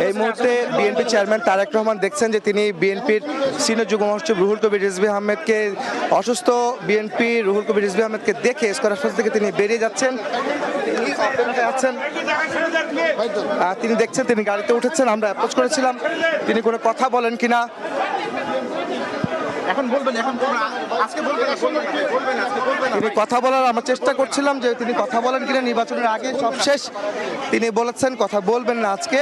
এই মুহূর্তে BNP chairman Tarique Rahman দেখছেন যে তিনি বিএনপির সিনিয়র যুগ্ম মহাসচিব রুহুল কবির রিজভী আহমেদকে অসুস্থ বিএনপি রুহুল কবির রিজভী আহমেদকে দেখে স্কয়ার হাসপাতাল থেকে তিনি বেরিয়ে যাচ্ছেন। তিনি দেখছেন তিনি গাড়িতে উঠেছেন। আমরা অ্যাপ্রোচ করেছিলাম তিনি কোনো কথা বলেন কিনা। তিনি কথা বলার আমরা চেষ্টা করছিলাম যে তিনি কথা বলেন কিনা নির্বাচনের আগে সবশেষ তিনি বলেছেন কথা বলবেন না আজকে।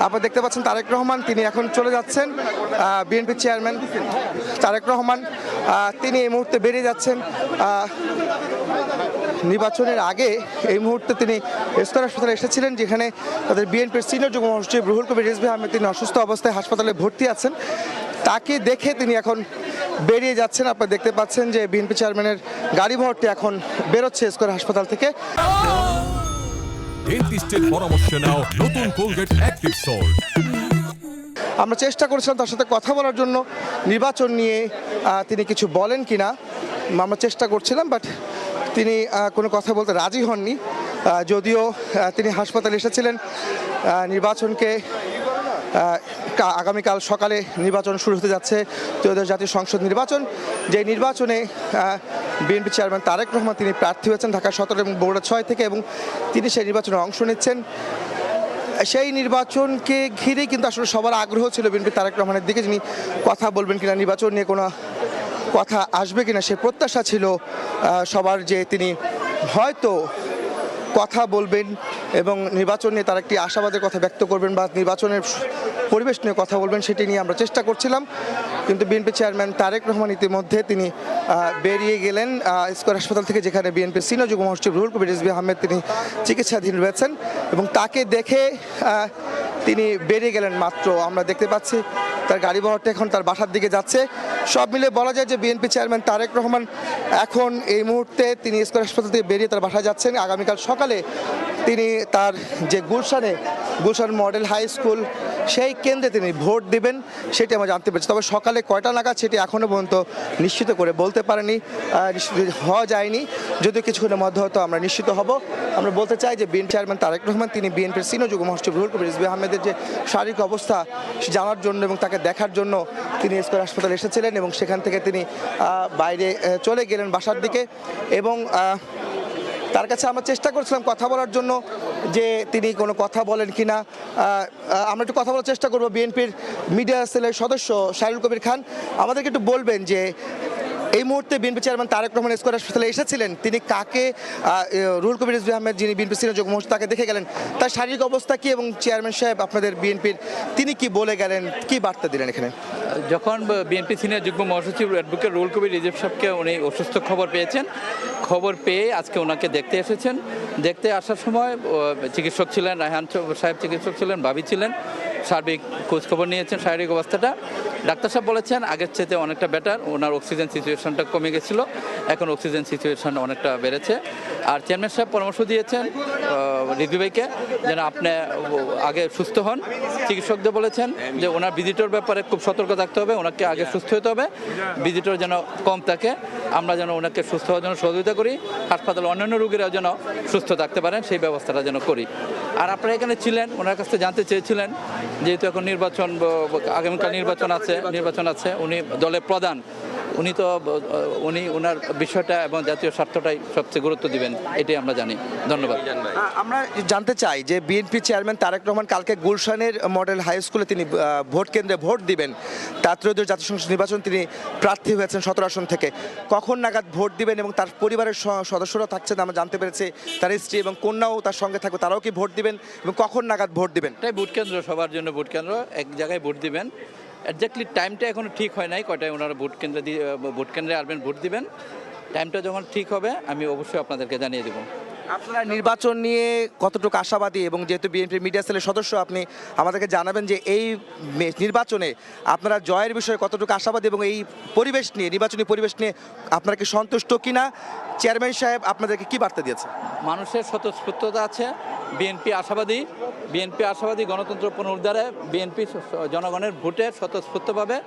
আপনারা দেখতে পাচ্ছেন তারেক রহমান তিনি এখন চলে যাচ্ছেন। বিএনপি চেয়ারম্যান তারেক রহমান তিনি এই মুহূর্তে বেরিয়ে যাচ্ছেন। নির্বাচনের আগে এই মুহূর্তে তিনি স্কয়ার হাসপাতালে এসেছিলেন যেখানে তাদের বিএনপির সিনিয়র যুগ্ম মহাসচিব রুহুল কবির রিজভী আহমেদ তিনি অসুস্থ অবস্থায় হাসপাতালে ভর্তি আছেন। তাকে দেখে তিনি এখন বেরিয়ে যাচ্ছেন। আপনারা দেখতে পাচ্ছেন যে বিএনপি চেয়ারম্যানের গাড়ি ভর্তি এখন বেরোচ্ছে স্কয়ার হাসপাতাল থেকে। ডেন্টিস্টের পরামর্শ নাও নতুন কোলগেট অ্যাক্টিভ সল্ট। আমরা চেষ্টা করেছিলাম তার সাথে কথা বলার জন্য নির্বাচন নিয়ে তিনি কিছু বলেন কিনা আমরা চেষ্টা করছিলাম, বাট তিনি কোনো কথা বলতে রাজি হননি। যদিও তিনি হাসপাতালে এসেছিলেন নির্বাচনকে আগামীকাল সকালে নির্বাচন শুরু হতে যাচ্ছে ত্রয়োদশ জাতীয় সংসদ নির্বাচন। যে নির্বাচনে বিএনপি চেয়ারম্যান তারেক রহমান তিনি প্রার্থী হয়েছেন ঢাকা 17 এবং বগুড়া 6 থেকে এবং তিনি সেই নির্বাচনে অংশ নিচ্ছেন। সেই নির্বাচনকে ঘিরেই কিন্তু আসলে সবার আগ্রহ ছিল বিএনপি তারেক রহমানের দিকে যিনি কথা বলবেন কিনা, নির্বাচন নিয়ে কোনো কথা আসবে কিনা সে প্রত্যাশা ছিল সবার যে তিনি হয়তো কথা বলবেন এবং নির্বাচন নিয়ে তার একটি আশাবাদের কথা ব্যক্ত করবেন বা নির্বাচনের পরিবেশ নিয়ে কথা বলবেন সেটি নিয়ে আমরা চেষ্টা করছিলাম। কিন্তু বিএনপি চেয়ারম্যান তারেক রহমান ইতিমধ্যে তিনি বেরিয়ে গেলেন স্কয়ার হাসপাতাল থেকে যেখানে বিএনপির সিনিয়র যুগ্ম মহাসচিব রুহুল কবির রিজভী আহমেদ তিনি চিকিৎসাধীন রয়েছেন এবং তাকে দেখে তিনি বেরিয়ে গেলেন মাত্র। আমরা দেখতে পাচ্ছি তার গাড়ি বহরটা এখন তার বাসার দিকে যাচ্ছে। সব মিলে বলা যায় যে বিএনপি চেয়ারম্যান তারেক রহমান এখন এই মুহূর্তে তিনি স্কয়ার হাসপাতাল থেকে বেরিয়ে তার বাসায় যাচ্ছেন। আগামীকাল সকালে তিনি তার যে গুলশান মডেল হাই স্কুল সেই কেন্দ্রে তিনি ভোট দিবেন সেটি আমরা জানতে পেরেছি। তবে সকালে কয়টা নাগাদ সেটি এখনও পর্যন্ত নিশ্চিত করে বলতে পারেনি, নিশ্চিত হওয়া যায়নি। যদিও কিছুক্ষণের মধ্যে হয়তো আমরা নিশ্চিত হব। আমরা বলতে চাই যে বিএনপি চেয়ারম্যান তারেক রহমান তিনি বিএনপির সিনিয়র যুগ্ম মহাসচিব রুহুল কবির রিজভী আহমেদের যে শারীরিক অবস্থা জানার জন্য এবং তাকে দেখার জন্য তিনি স্কয়ার হাসপাতালে এসেছিলেন এবং সেখান থেকে তিনি বাইরে চলে গেলেন বাসার দিকে এবং তার কাছে আমরা চেষ্টা করছিলাম কথা বলার জন্য যে তিনি কোনো কথা বলেন কিনা। আমরা একটু কথা বলার চেষ্টা করব। বিএনপির মিডিয়া সেলের সদস্য শাহরুল কবির খান আমাদেরকে একটু বলবেন যে এই মুহূর্তে BNP chairman Tarique Rahman Square হাসপাতালে এসেছিলেন, তিনি কাকে রুহুল কবির রিজভী আহমেদ যিনি বিএনপি সিনিয়র যুগ্ম মহাসচিব তাকে দেখে গেলেন, তার শারীরিক অবস্থা কি এবং চেয়ারম্যান সাহেব আপনাদের বিএনপির তিনি কি বলে গেলেন, কি বার্তা দিলেন এখানে? যখন বিএনপি সিনিয়র যুগ্ম মহাসচিব অ্যাডভোকেট রুহুল কবির রিজভী সাহেবকে উনি অসুস্থ খবর পেয়েছেন, খবর পেয়ে আজকে ওনাকে দেখতে এসেছেন। দেখতে আসার সময় চিকিৎসক ছিলেন, রায়হান সাহেব চিকিৎসক ছিলেন, ভাবি ছিলেন, সার্বিক খোঁজখবর নিয়েছেন শারীরিক অবস্থাটা। ডাক্তার সাহেব বলেছেন আগের চেয়ে অনেকটা বেটার, ওনার অক্সিজেন সিচুয়েশনটা কমে গেছিলো, এখন অক্সিজেন সিচুয়েশন অনেকটা বেড়েছে। আর চেয়ারম্যান সাহেব পরামর্শ দিয়েছেন রিজভী ভাইকে যেন আপনি আগে সুস্থ হন। চিকিৎসকদের বলেছেন যে ওনার ভিজিটর ব্যাপারে খুব সতর্ক থাকতে হবে, ওনাকে আগে সুস্থ হতে হবে, ভিজিটর যেন কম থাকে, আমরা যেন ওনাকে সুস্থ হওয়ার জন্য সহযোগিতা করি, হাসপাতালে অন্যান্য রোগীরাও যেন সুস্থ থাকতে পারেন সেই ব্যবস্থাটা যেন করি। আর আপনারা এখানে ছিলেন, ওনার কাছে জানতে চেয়েছিলেন যেহেতু এখন নির্বাচন, আগামীকাল নির্বাচন আছে, উনি দলের প্রধান, উনি ওনার বিষয়টা এবং জাতীয় স্বার্থটাই সবচেয়ে গুরুত্ব দিবেন, এটাই আমরা জানি। ধন্যবাদ। আমরা জানতে চাই যে বিএনপি চেয়ারম্যান তারেক রহমান কালকে গুলশানের মডেল হাই স্কুলে তিনি ভোট কেন্দ্রে ভোট দিবেন, ত্রয়োদশ জাতীয় সংসদ নির্বাচন তিনি প্রার্থী হয়েছেন 17 আসন থেকে। কখন নাগাদ ভোট দিবেন এবং তার পরিবারের সদস্যরাও থাকছেন আমরা জানতে পেরেছি, তার স্ত্রী এবং কন্যাও তার সঙ্গে থাকবে, তারাও কি ভোট দিবেন এবং কখন নাগাদ ভোট দিবেন? এটাই ভোট কেন্দ্র, সবার জন্য ভোট কেন্দ্র, এক জায়গায় ভোট দিবেন। এক্স্যাক্টলি টাইমটা এখনো ঠিক হয় নাই কয়টায় ওনারা ভোট কেন্দ্রে আসবেন, ভোট দিবেন। টাইমটা যখন ঠিক হবে আমি অবশ্যই আপনাদেরকে জানিয়ে দেবো। আপনারা নির্বাচন নিয়ে কতটুকু আশাবাদী এবং যেহেতু বিএনপির মিডিয়া সেলের সদস্য আপনি আমাদেরকে জানাবেন যে এই নির্বাচনে আপনারা জয়ের বিষয়ে কতটুকু আশাবাদী এবং এই পরিবেশ নিয়ে, নির্বাচনী পরিবেশ নিয়ে আপনারা কি সন্তুষ্ট কিনা, চেয়ারম্যান সাহেব আপনাদেরকে কি বার্তা দিয়েছে? মানুষের স্বতঃস্ফূর্ততা আছে। বিএনপি আশাবাদী গণতন্ত্র পুনরুদ্ধারে বিএনপি জনগণের ভোটে স্বতঃস্ফূর্তভাবে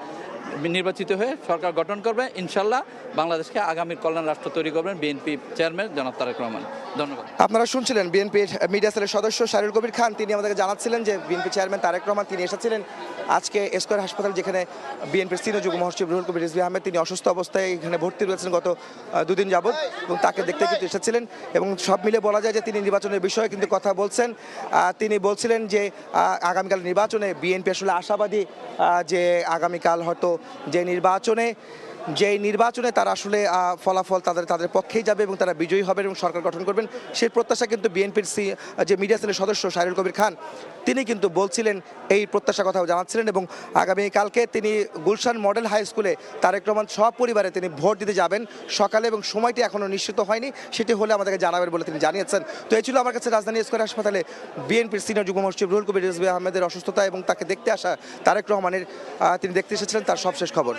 নির্বাচিত হয়ে সরকার গঠন করবে। ইনশাল্লাহ বাংলাদেশকে আগামীর কল্যাণ রাষ্ট্র তৈরি করবেন বিএনপি চেয়ারম্যান জনাব তারেক রহমান। ধন্যবাদ। আপনারা শুনছিলেন বিএনপির মিডিয়া সেলের সদস্য শাহরুল কবির খান। তিনি আমাদেরকে জানাচ্ছিলেন যে বিএনপি চেয়ারম্যান তারেক রহমান তিনি এসেছিলেন আজকে স্কয়ার হাসপাতাল, যেখানে বিএনপির সিনিয়র যুগ্ম মহাসচিব রুহুল কবির রিজভী আহমেদ তিনি অসুস্থ অবস্থায় এখানে ভর্তি রয়েছেন গত 2 দিন যাবৎ, এবং তাকে দেখতে কিন্তু এসেছিলেন। এবং সব মিলে বলা যায় যে তিনি নির্বাচনের বিষয়ে কিন্তু কথা বলছেন। তিনি বলছিলেন যে আগামীকাল নির্বাচনে বিএনপি আসলে আশাবাদী যে আগামীকাল হয়তো যেই নির্বাচনে তারা আসলে ফলাফল তাদের পক্ষেই যাবে এবং তারা বিজয়ী হবেন এবং সরকার গঠন করবেন, সেই প্রত্যাশা কিন্তু বিএনপির যে মিডিয়া সেলের সদস্য শাহরুল কবির খান তিনি কিন্তু বলছিলেন, এই প্রত্যাশার কথাও জানাচ্ছিলেন। এবং আগামীকালকে তিনি গুলশান মডেল হাই স্কুলে তারেক রহমান সপরিবারে তিনি ভোট দিতে যাবেন সকালে, এবং সময়টি এখনও নিশ্চিত হয়নি, সেটি হলে আমাদেরকে জানাবেন বলে তিনি জানিয়েছেন। তো এই ছিল আমার কাছে রাজধানী স্কয়ার হাসপাতালে বিএনপির সিনিয়র যুগ্ম মহাসচিব রুহুল কবির রিজভী আহমেদের অসুস্থতা এবং তাকে দেখতে আসা তারেক রহমানের তিনি দেখতে এসেছিলেন তার সবশেষ খবর।